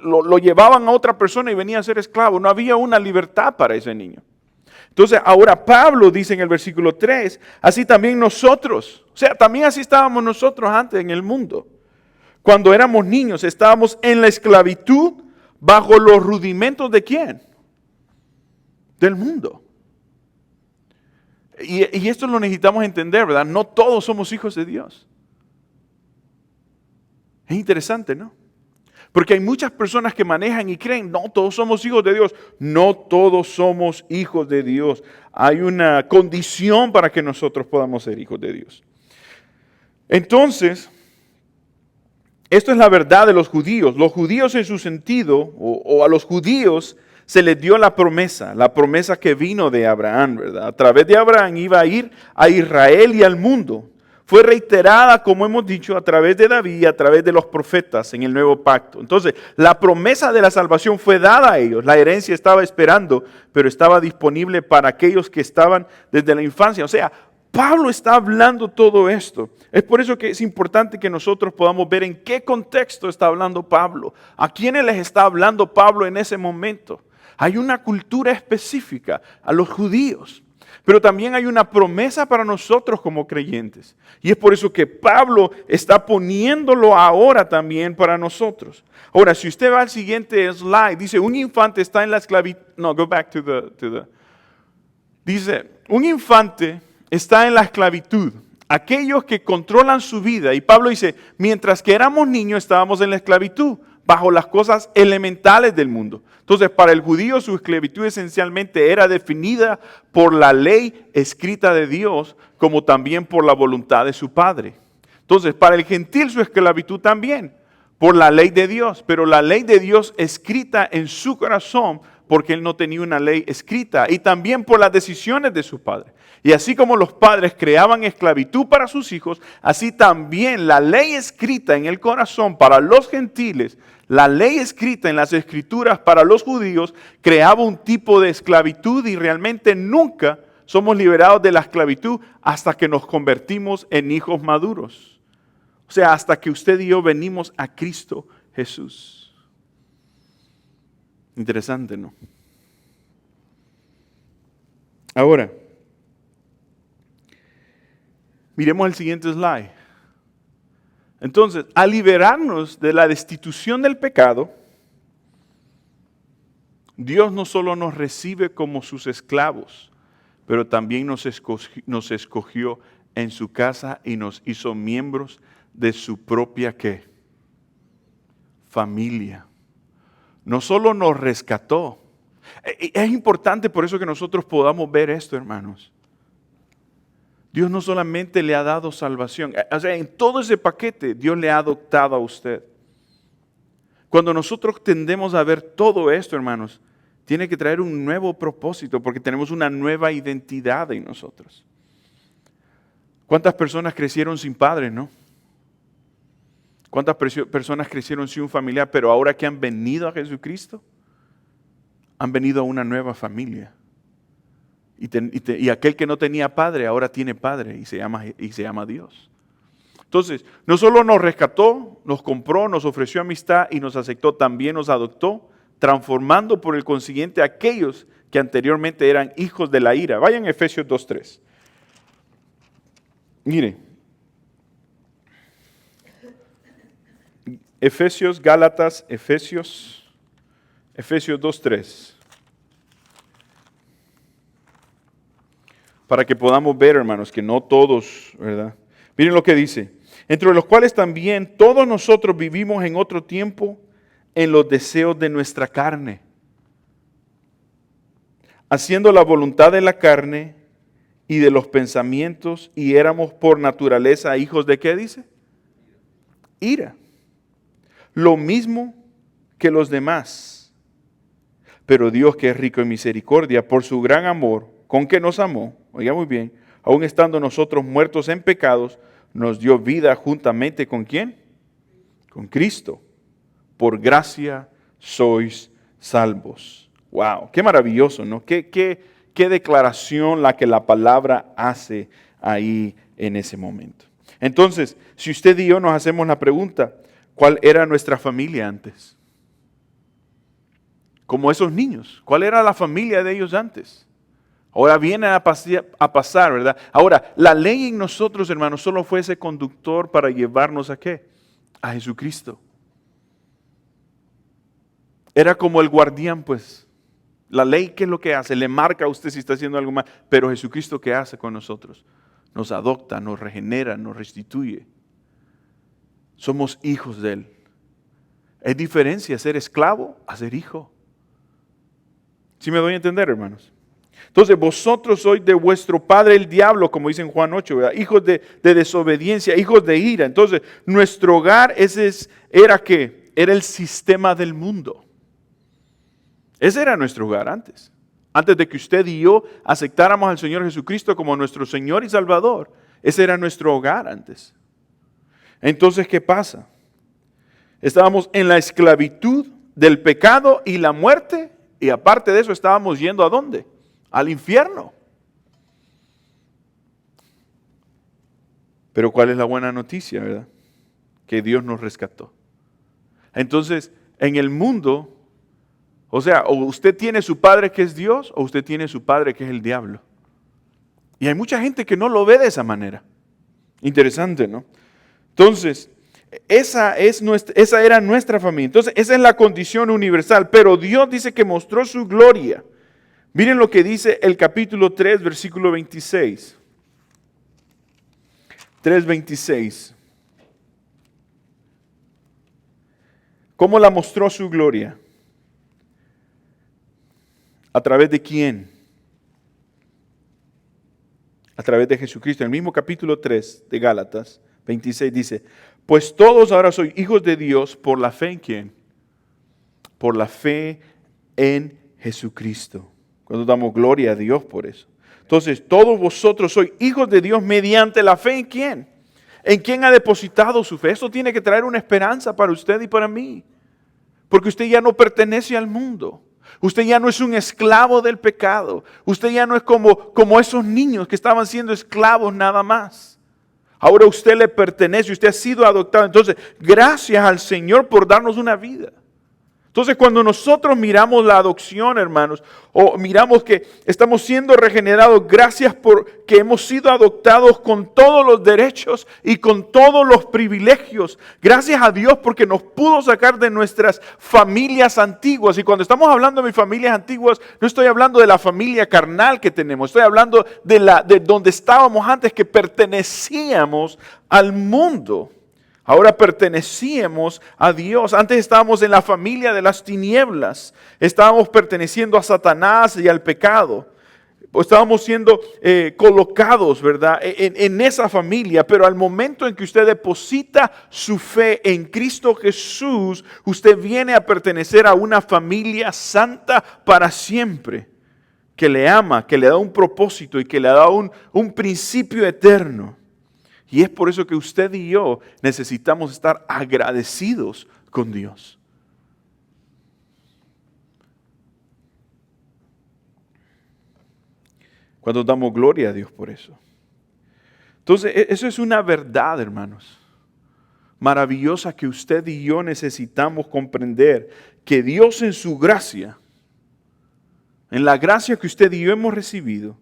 lo llevaban a otra persona y venía a ser esclavo. No había una libertad para ese niño. Entonces, ahora Pablo dice en el versículo 3, así también nosotros, o sea, también así estábamos nosotros antes en el mundo. Cuando éramos niños, estábamos en la esclavitud bajo los rudimentos ¿de quién? Del mundo. Y esto lo necesitamos entender, ¿verdad? No todos somos hijos de Dios. Es interesante, ¿no? Porque hay muchas personas que manejan y creen, no, todos somos hijos de Dios. No todos somos hijos de Dios. Hay una condición para que nosotros podamos ser hijos de Dios. Entonces, esto es la verdad de los judíos. Los judíos en su sentido, o a los judíos se les dio la promesa que vino de Abraham, ¿verdad? A través de Abraham iba a ir a Israel y al mundo. Fue reiterada, como hemos dicho, a través de David y a través de los profetas en el nuevo pacto. Entonces, la promesa de la salvación fue dada a ellos. La herencia estaba esperando, pero estaba disponible para aquellos que estaban desde la infancia. O sea, Pablo está hablando todo esto. Es por eso que es importante que nosotros podamos ver en qué contexto está hablando Pablo. ¿A quiénes les está hablando Pablo en ese momento? Hay una cultura específica, a los judíos. Pero también hay una promesa para nosotros como creyentes. Y es por eso que Pablo está poniéndolo ahora también para nosotros. Ahora, si usted va al siguiente slide, dice, un infante está en la esclavitud. No, go back to the. Dice, un infante está en la esclavitud. Aquellos que controlan su vida. Y Pablo dice, mientras que éramos niños estábamos en la esclavitud, bajo las cosas elementales del mundo. Entonces, para el judío su esclavitud esencialmente era definida por la ley escrita de Dios, como también por la voluntad de su padre. Entonces, para el gentil su esclavitud también, por la ley de Dios, pero la ley de Dios escrita en su corazón, porque él no tenía una ley escrita, y también por las decisiones de su padre. Y así como los padres creaban esclavitud para sus hijos, así también la ley escrita en el corazón para los gentiles, la ley escrita en las escrituras para los judíos, creaba un tipo de esclavitud y realmente nunca somos liberados de la esclavitud hasta que nos convertimos en hijos maduros. O sea, hasta que usted y yo venimos a Cristo Jesús. Interesante, ¿no? Ahora, miremos el siguiente slide. Entonces, al liberarnos de la destitución del pecado, Dios no solo nos recibe como sus esclavos, pero también nos escogió en su casa y nos hizo miembros de su propia ¿qué? Familia. No solo nos rescató. Es importante por eso que nosotros podamos ver esto, hermanos. Dios no solamente le ha dado salvación, o sea, en todo ese paquete Dios le ha adoptado a usted. Cuando nosotros tendemos a ver todo esto, hermanos, tiene que traer un nuevo propósito porque tenemos una nueva identidad en nosotros. ¿Cuántas personas crecieron sin padres, no? ¿Cuántas personas crecieron sin un familiar, pero ahora que han venido a Jesucristo, han venido a una nueva familia? Y aquel que no tenía padre, ahora tiene padre y se llama Dios. Entonces, no solo nos rescató, nos compró, nos ofreció amistad y nos aceptó, también nos adoptó, transformando por el consiguiente a aquellos que anteriormente eran hijos de la ira. Vayan a Efesios 2:3. Mire, Efesios 2:3. Para que podamos ver, hermanos, que no todos, ¿verdad? Miren lo que dice. Entre los cuales también todos nosotros vivimos en otro tiempo en los deseos de nuestra carne, haciendo la voluntad de la carne y de los pensamientos, y éramos por naturaleza hijos de ¿qué dice? Ira. Lo mismo que los demás. Pero Dios, que es rico en misericordia, por su gran amor, con que nos amó, oiga muy bien, aun estando nosotros muertos en pecados, nos dio vida juntamente ¿con quién? Con Cristo. Por gracia sois salvos. Wow, qué maravilloso, ¿no? Qué declaración la que la palabra hace ahí en ese momento. Entonces, si usted y yo nos hacemos la pregunta, ¿cuál era nuestra familia antes? Como esos niños, ¿cuál era la familia de ellos antes? Ahora viene a pasar, ¿verdad? Ahora, la ley en nosotros, hermanos, solo fue ese conductor para llevarnos ¿a qué? A Jesucristo. Era como el guardián, pues. La ley, ¿qué es lo que hace? Le marca a usted si está haciendo algo mal. Pero Jesucristo, ¿qué hace con nosotros? Nos adopta, nos regenera, nos restituye. Somos hijos de Él. Es diferencia ser esclavo a ser hijo. ¿Sí me doy a entender, hermanos? Entonces, vosotros sois de vuestro padre el diablo, como dice en Juan 8, ¿verdad? Hijos de desobediencia, hijos de ira. Entonces, nuestro hogar era ¿qué? Era el sistema del mundo. Ese era nuestro hogar antes. Antes de que usted y yo aceptáramos al Señor Jesucristo como nuestro Señor y Salvador. Ese era nuestro hogar antes. Entonces, ¿qué pasa? Estábamos en la esclavitud del pecado y la muerte. Y aparte de eso, estábamos yendo ¿a dónde? Al infierno. Pero ¿cuál es la buena noticia, verdad? Que Dios nos rescató. Entonces, en el mundo, o sea, o usted tiene su padre que es Dios, o usted tiene su padre que es el diablo. Y hay mucha gente que no lo ve de esa manera. Interesante, ¿no? Entonces, esa era nuestra familia. Entonces, esa es la condición universal. Pero Dios dice que mostró su gloria. Miren lo que dice el capítulo 3, versículo 26. 3:26. ¿Cómo la mostró su gloria? ¿A través de quién? A través de Jesucristo. En el mismo capítulo 3 de Gálatas 26 dice, pues todos ahora sois hijos de Dios por la fe en quién? Por la fe en Jesucristo. Cuando damos gloria a Dios por eso. Entonces, todos vosotros sois hijos de Dios mediante la fe en quién? ¿En quién ha depositado su fe? Eso tiene que traer una esperanza para usted y para mí. Porque usted ya no pertenece al mundo. Usted ya no es un esclavo del pecado. Usted ya no es como esos niños que estaban siendo esclavos nada más. Ahora usted le pertenece, usted ha sido adoptado. Entonces, gracias al Señor por darnos una vida. Entonces, cuando nosotros miramos la adopción, hermanos, o miramos que estamos siendo regenerados gracias por que hemos sido adoptados con todos los derechos y con todos los privilegios. Gracias a Dios porque nos pudo sacar de nuestras familias antiguas. Y cuando estamos hablando de mis familias antiguas, no estoy hablando de la familia carnal que tenemos. Estoy hablando de donde estábamos antes, que pertenecíamos al mundo. Ahora pertenecíamos a Dios. Antes estábamos en la familia de las tinieblas. Estábamos perteneciendo a Satanás y al pecado. Estábamos siendo colocados, ¿verdad?, en esa familia. Pero al momento en que usted deposita su fe en Cristo Jesús, usted viene a pertenecer a una familia santa para siempre. Que le ama, que le da un propósito y que le da un principio eterno. Y es por eso que usted y yo necesitamos estar agradecidos con Dios. Cuando damos gloria a Dios por eso. Entonces, eso es una verdad, hermanos, maravillosa que usted y yo necesitamos comprender. Que Dios en su gracia, en la gracia que usted y yo hemos recibido,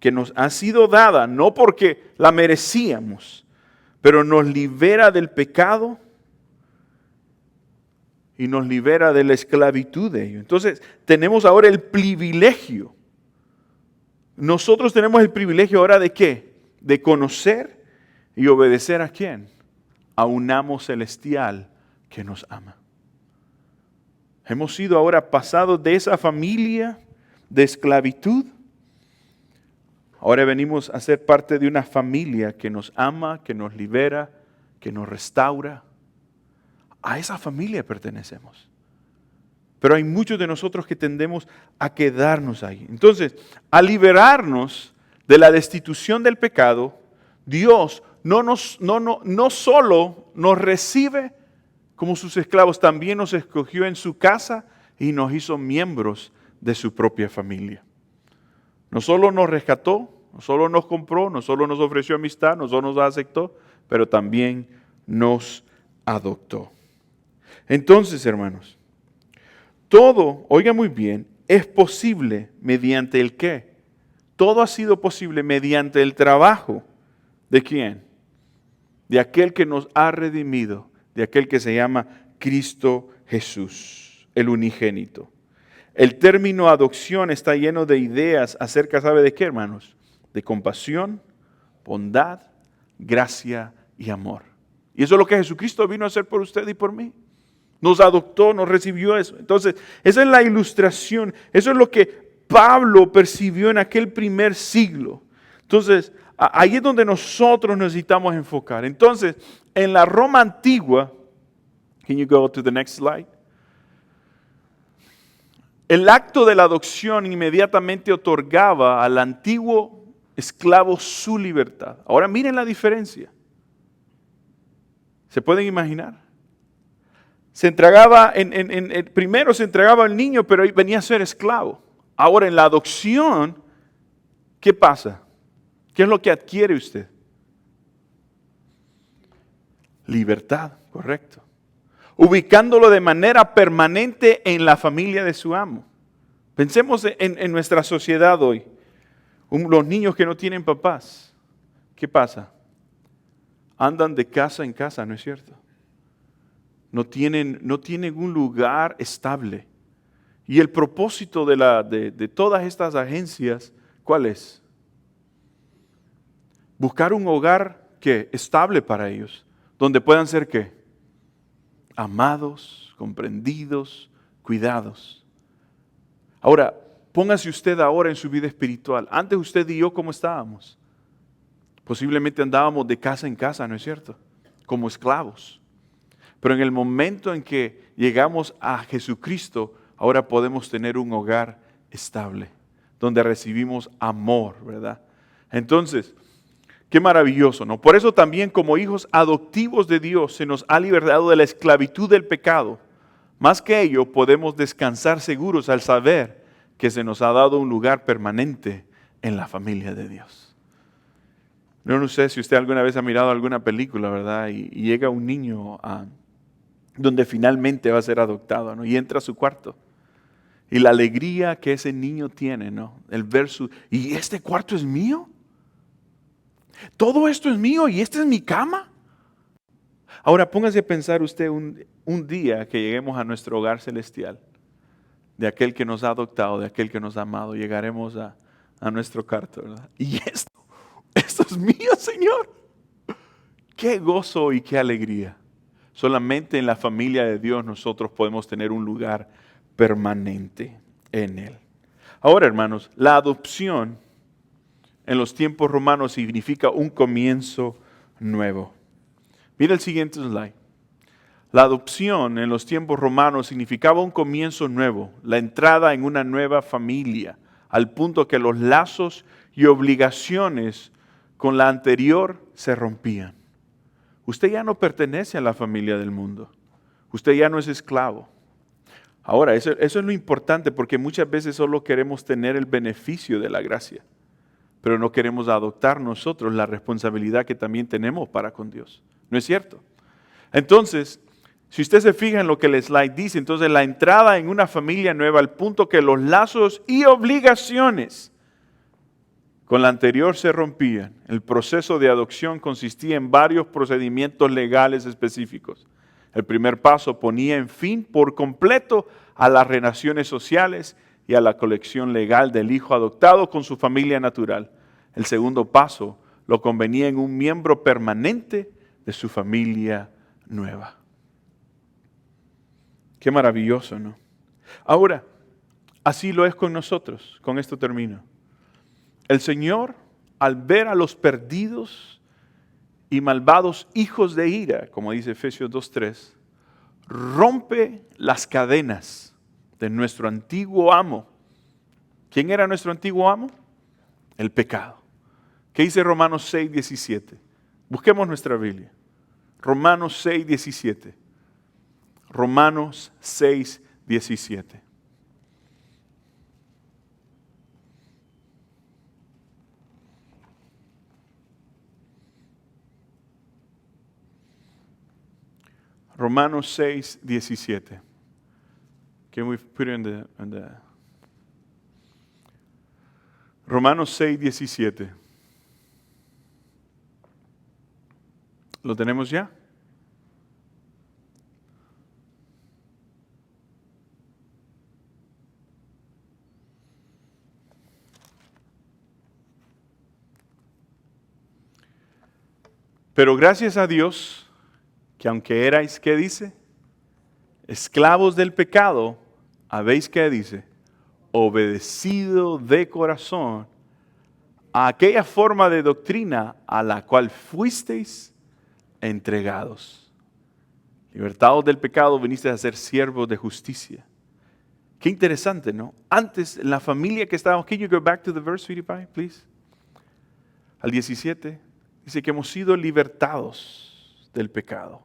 que nos ha sido dada, no porque la merecíamos, pero nos libera del pecado y nos libera de la esclavitud de ello. Entonces, tenemos ahora el privilegio. Nosotros tenemos el privilegio ahora ¿de qué? De conocer y obedecer ¿a quién? A un amo celestial que nos ama. Hemos sido ahora pasados de esa familia de esclavitud. Ahora venimos a ser parte de una familia que nos ama, que nos libera, que nos restaura. A esa familia pertenecemos. Pero hay muchos de nosotros que tendemos a quedarnos ahí. Entonces, al liberarnos de la destitución del pecado, Dios no solo nos recibe como sus esclavos, también nos escogió en su casa y nos hizo miembros de su propia familia. No solo nos rescató, no solo nos compró, no solo nos ofreció amistad, no solo nos aceptó, pero también nos adoptó. Entonces, hermanos, todo, oiga muy bien, es posible mediante el ¿qué? Todo ha sido posible mediante el trabajo. ¿De quién? De aquel que nos ha redimido, de aquel que se llama Cristo Jesús, el unigénito. El término adopción está lleno de ideas acerca, ¿sabe de qué, hermanos? De compasión, bondad, gracia y amor. Y eso es lo que Jesucristo vino a hacer por usted y por mí. Nos adoptó, nos recibió eso. Entonces, esa es la ilustración. Eso es lo que Pablo percibió en aquel primer siglo. Entonces, ahí es donde nosotros necesitamos enfocar. Entonces, en la Roma antigua, can you go to the next slide? El acto de la adopción inmediatamente otorgaba al antiguo esclavo su libertad. Ahora miren la diferencia. ¿Se pueden imaginar? Se entregaba, primero se entregaba al niño, pero venía a ser esclavo. Ahora en la adopción, ¿qué pasa? ¿Qué es lo que adquiere usted? Libertad, correcto. Ubicándolo de manera permanente en la familia de su amo. Pensemos en nuestra sociedad hoy. Los niños que no tienen papás, ¿qué pasa? Andan de casa en casa, ¿no es cierto? No tienen un lugar estable. Y el propósito de todas estas agencias, ¿cuál es? Buscar un hogar estable para ellos, donde puedan ser ¿qué? Amados, comprendidos, cuidados. Ahora, póngase usted ahora en su vida espiritual. Antes usted y yo, ¿cómo estábamos? Posiblemente andábamos de casa en casa, ¿no es cierto? Como esclavos. Pero en el momento en que llegamos a Jesucristo, ahora podemos tener un hogar estable, donde recibimos amor, ¿verdad? Entonces, qué maravilloso, ¿no? Por eso también como hijos adoptivos de Dios se nos ha libertado de la esclavitud del pecado. Más que ello, podemos descansar seguros al saber que se nos ha dado un lugar permanente en la familia de Dios. No sé si usted alguna vez ha mirado alguna película, ¿verdad? Y llega un niño donde finalmente va a ser adoptado, ¿no? Y entra a su cuarto. Y la alegría que ese niño tiene, ¿no? El ver ¿y este cuarto es mío? ¿Todo esto es mío y esta es mi cama? Ahora póngase a pensar usted un día que lleguemos a nuestro hogar celestial, de aquel que nos ha adoptado, de aquel que nos ha amado, llegaremos a nuestro cuarto, ¿verdad? Y esto es mío, Señor. Qué gozo y qué alegría. Solamente en la familia de Dios nosotros podemos tener un lugar permanente en Él. Ahora, hermanos, la adopción en los tiempos romanos significa un comienzo nuevo. Mira el siguiente slide. La adopción en los tiempos romanos significaba un comienzo nuevo, la entrada en una nueva familia, al punto que los lazos y obligaciones con la anterior se rompían. Usted ya no pertenece a la familia del mundo. Usted ya no es esclavo. Ahora, eso es lo importante, porque muchas veces solo queremos tener el beneficio de la gracia, pero no queremos adoptar nosotros la responsabilidad que también tenemos para con Dios. ¿No es cierto? Entonces, si usted se fija en lo que el slide dice, entonces la entrada en una familia nueva, al punto que los lazos y obligaciones con la anterior se rompían. El proceso de adopción consistía en varios procedimientos legales específicos. El primer paso ponía en fin por completo a las relaciones sociales y a la conexión legal del hijo adoptado con su familia natural. El segundo paso lo convenía en un miembro permanente de su familia nueva. Qué maravilloso, ¿no? Ahora, así lo es con nosotros. Con esto termino. El Señor, al ver a los perdidos y malvados hijos de ira, como dice Efesios 2:3, rompe las cadenas de nuestro antiguo amo. ¿Quién era nuestro antiguo amo? El pecado. ¿Qué dice Romanos 6:17? Busquemos nuestra Biblia. Romanos 6:17. Romanos 6:17. Romanos 6:17. Can we put it in the Romanos 6:17. ¿Lo tenemos ya? Pero gracias a Dios, que aunque erais, ¿qué dice? Esclavos del pecado, habéis, ¿qué dice? Obedecido de corazón a aquella forma de doctrina a la cual fuisteis entregados. Libertados del pecado, viniste a ser siervos de justicia. Qué interesante, ¿no? Antes, en la familia que estábamos, can you go back to the verse, sweetie pie, please? Al 17, dice que hemos sido libertados del pecado.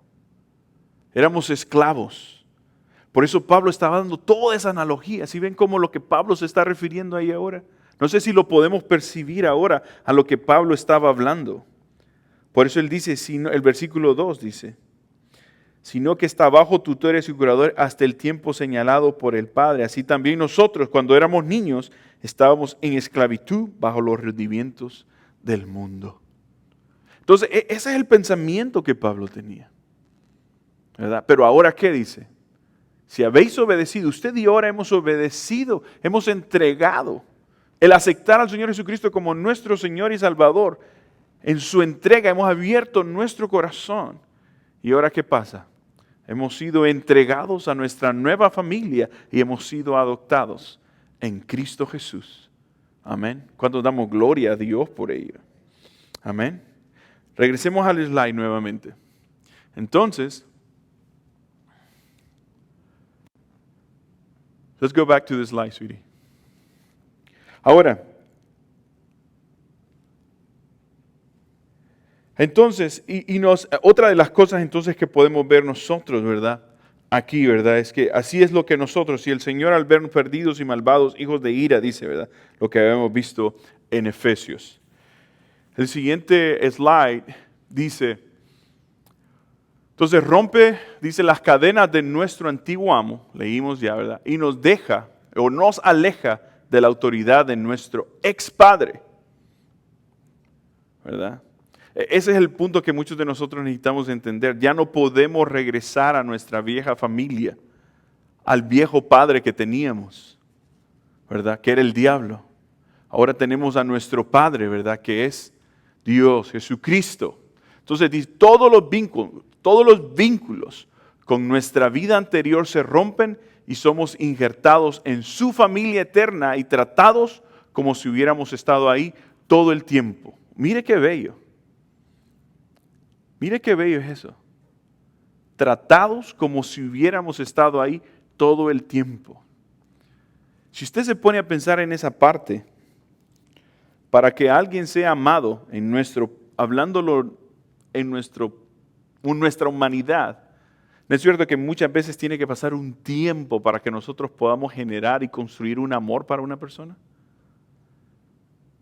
Éramos esclavos. Por eso Pablo estaba dando toda esa analogía. ¿Sí ven cómo lo que Pablo se está refiriendo ahí ahora? No sé si lo podemos percibir ahora a lo que Pablo estaba hablando. Por eso él dice, el versículo 2 dice, sino que está bajo tutores y curadores hasta el tiempo señalado por el Padre. Así también nosotros, cuando éramos niños, estábamos en esclavitud bajo los rudimentos del mundo. Entonces, ese es el pensamiento que Pablo tenía, ¿verdad? Pero ahora, ¿qué dice? Si habéis obedecido, usted y ahora hemos obedecido, hemos entregado. El aceptar al Señor Jesucristo como nuestro Señor y Salvador, en su entrega hemos abierto nuestro corazón. ¿Y ahora qué pasa? Hemos sido entregados a nuestra nueva familia y hemos sido adoptados en Cristo Jesús. Amén. ¿Cuántos damos gloria a Dios por ello? Amén. Regresemos al slide nuevamente. Entonces, let's go back to the slide, sweetie. Ahora, entonces, otra de las cosas entonces que podemos ver nosotros, ¿verdad? Aquí, ¿verdad? Es que así es lo que nosotros, y el Señor al vernos perdidos y malvados, hijos de ira, dice, ¿verdad? Lo que habíamos visto en Efesios. El siguiente slide dice, Entonces rompe, dice, las cadenas de nuestro antiguo amo, leímos ya, ¿verdad? Y nos deja o nos aleja de la autoridad de nuestro ex padre, ¿verdad? Ese es el punto que muchos de nosotros necesitamos entender. Ya no podemos regresar a nuestra vieja familia, al viejo padre que teníamos, ¿verdad? Que era el diablo. Ahora tenemos a nuestro Padre, ¿verdad? Que es Dios, Jesucristo. Entonces dice, todos los vínculos con nuestra vida anterior se rompen y somos injertados en su familia eterna y tratados como si hubiéramos estado ahí todo el tiempo. Mire qué bello. Mire qué bello es eso. Tratados como si hubiéramos estado ahí todo el tiempo. Si usted se pone a pensar en esa parte, para que alguien sea amado hablándolo en nuestra humanidad, ¿no es cierto que muchas veces tiene que pasar un tiempo para que nosotros podamos generar y construir un amor para una persona?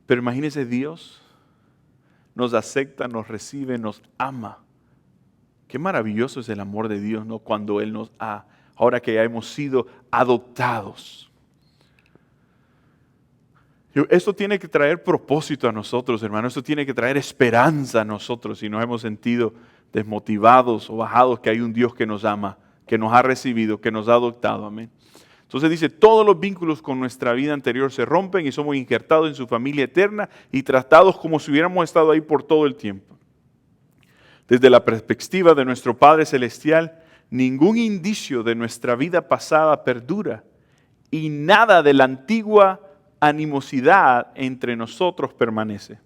Pero imagínese, Dios nos acepta, nos recibe, nos ama. Qué maravilloso es el amor de Dios, ¿no? Cuando Él nos ha, ahora que ya hemos sido adoptados. Esto tiene que traer propósito a nosotros, hermano. Esto tiene que traer esperanza a nosotros si nos hemos sentido desmotivados o bajados, que hay un Dios que nos ama, que nos ha recibido, que nos ha adoptado. Amén. Entonces dice, todos los vínculos con nuestra vida anterior se rompen y somos injertados en su familia eterna y tratados como si hubiéramos estado ahí por todo el tiempo. Desde la perspectiva de nuestro Padre Celestial, ningún indicio de nuestra vida pasada perdura y nada de la antigua animosidad entre nosotros permanece.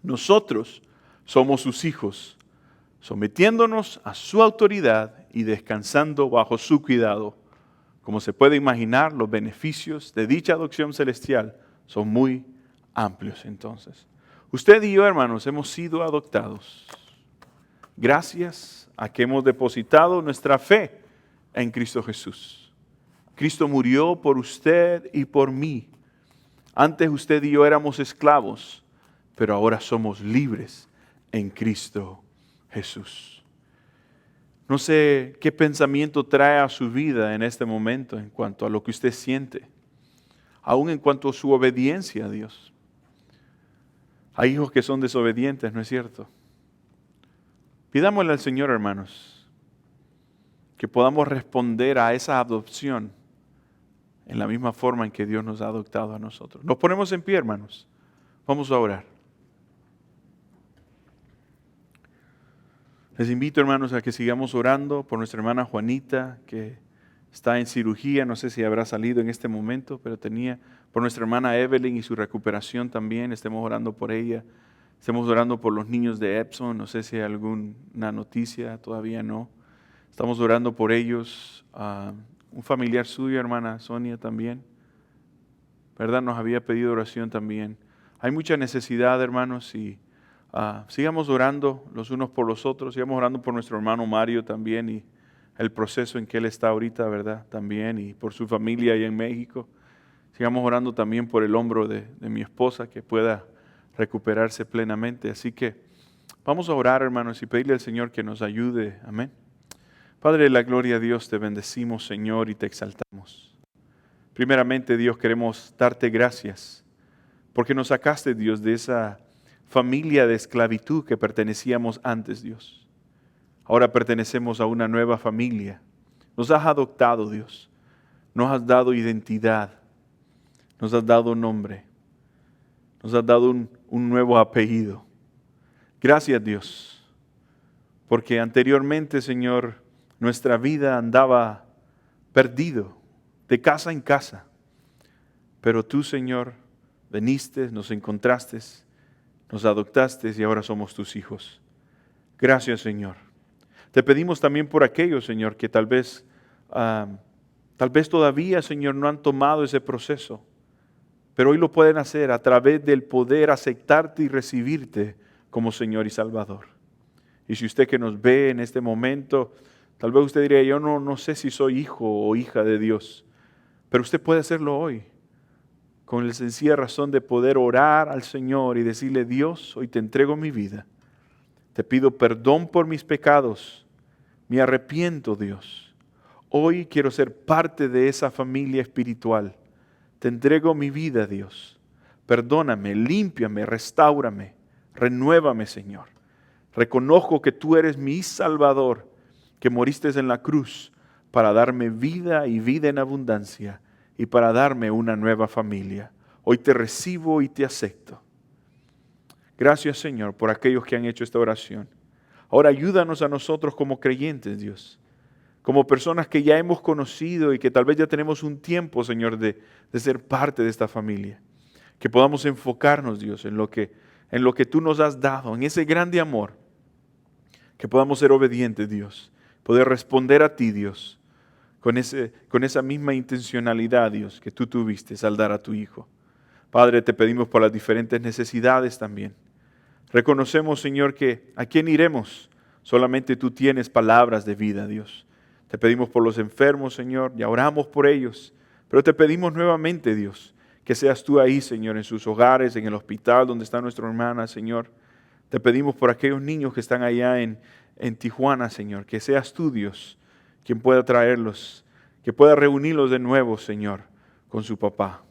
Nosotros somos sus hijos, sometiéndonos a su autoridad y descansando bajo su cuidado. Como se puede imaginar, los beneficios de dicha adopción celestial son muy amplios entonces. Usted y yo, hermanos, hemos sido adoptados gracias a que hemos depositado nuestra fe en Cristo Jesús. Cristo murió por usted y por mí. Antes usted y yo éramos esclavos, pero ahora somos libres en Cristo Jesús. No sé qué pensamiento trae a su vida en este momento en cuanto a lo que usted siente, aún en cuanto a su obediencia a Dios. Hay hijos que son desobedientes, ¿no es cierto? Pidámosle al Señor, hermanos, que podamos responder a esa adopción en la misma forma en que Dios nos ha adoptado a nosotros. Nos ponemos en pie, hermanos. Vamos a orar. Les invito, hermanos, a que sigamos orando por nuestra hermana Juanita, que está en cirugía. No sé si habrá salido en este momento, pero por nuestra hermana Evelyn y su recuperación también. Estemos orando por ella. Estemos orando por los niños de Epson. No sé si hay alguna noticia, todavía no. Estamos orando por ellos. Un familiar suyo, hermana Sonia, también, ¿verdad? Nos había pedido oración también. Hay mucha necesidad, hermanos, y sigamos orando los unos por los otros. Sigamos orando por nuestro hermano Mario también y el proceso en que él está ahorita, ¿verdad? También, y por su familia allá en México. Sigamos orando también por el hombro de mi esposa, que pueda recuperarse plenamente. Así que vamos a orar, hermanos, y pedirle al Señor que nos ayude. Amén. Padre de la gloria a Dios, te bendecimos, Señor, y te exaltamos. Primeramente, Dios, queremos darte gracias porque nos sacaste, Dios, de esa familia de esclavitud que pertenecíamos antes, Dios. Ahora pertenecemos a una nueva familia. Nos has adoptado, Dios. Nos has dado identidad. Nos has dado nombre. Nos has dado un nuevo apellido. Gracias, Dios, porque anteriormente, Señor, nuestra vida andaba perdido, de casa en casa. Pero tú, Señor, viniste, nos encontraste, nos adoptaste y ahora somos tus hijos. Gracias, Señor. Te pedimos también por aquellos, Señor, que tal vez todavía, Señor, no han tomado ese proceso. Pero hoy lo pueden hacer a través del poder aceptarte y recibirte como Señor y Salvador. Y si usted que nos ve en este momento, tal vez usted diría, yo no sé si soy hijo o hija de Dios, pero usted puede hacerlo hoy, con la sencilla razón de poder orar al Señor y decirle, Dios, hoy te entrego mi vida, te pido perdón por mis pecados, Me arrepiento, Dios. Hoy quiero ser parte de esa familia espiritual. Te entrego mi vida, Dios. Perdóname, límpiame, restáurame, renuévame, Señor. Reconozco que tú eres mi Salvador, que moriste en la cruz para darme vida y vida en abundancia y para darme una nueva familia. Hoy te recibo y te acepto. Gracias, Señor, por aquellos que han hecho esta oración. Ahora ayúdanos a nosotros como creyentes, Dios, como personas que ya hemos conocido y que tal vez ya tenemos un tiempo, Señor, de ser parte de esta familia. Que podamos enfocarnos, Dios, en lo que tú nos has dado, en ese grande amor. Que podamos ser obedientes, Dios, poder responder a ti, Dios, con esa misma intencionalidad, Dios, que tú tuviste al dar a tu Hijo. Padre, te pedimos por las diferentes necesidades también. Reconocemos, Señor, que ¿a quién iremos? Solamente tú tienes palabras de vida, Dios. Te pedimos por los enfermos, Señor, y oramos por ellos. Pero te pedimos nuevamente, Dios, que seas tú ahí, Señor, en sus hogares, en el hospital donde está nuestra hermana, Señor. Te pedimos por aquellos niños que están allá en Tijuana, Señor, que seas tú, Dios, quien pueda traerlos, que pueda reunirlos de nuevo, Señor, con su papá.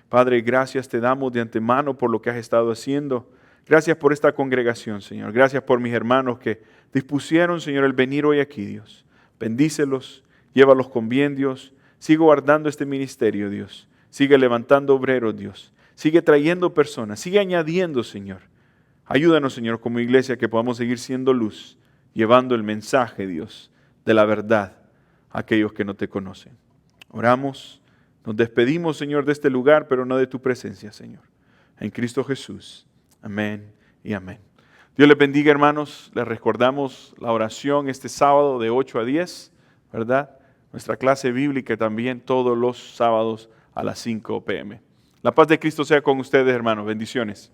Padre, gracias te damos de antemano por lo que has estado haciendo. Gracias por esta congregación, Señor. Gracias por mis hermanos que dispusieron, Señor, el venir hoy aquí, Dios. Bendícelos, llévalos con bien, Dios. Sigue guardando este ministerio, Dios. Sigue levantando obreros, Dios. Sigue trayendo personas. Sigue añadiendo, Señor. Ayúdanos, Señor, como iglesia, que podamos seguir siendo luz, llevando el mensaje, Dios, de la verdad a aquellos que no te conocen. Oramos, nos despedimos, Señor, de este lugar, pero no de tu presencia, Señor. En Cristo Jesús. Amén y amén. Dios les bendiga, hermanos. Les recordamos la oración este sábado de 8 a 10, ¿verdad? Nuestra clase bíblica también todos los sábados a las 5 p.m. La paz de Cristo sea con ustedes, hermanos. Bendiciones.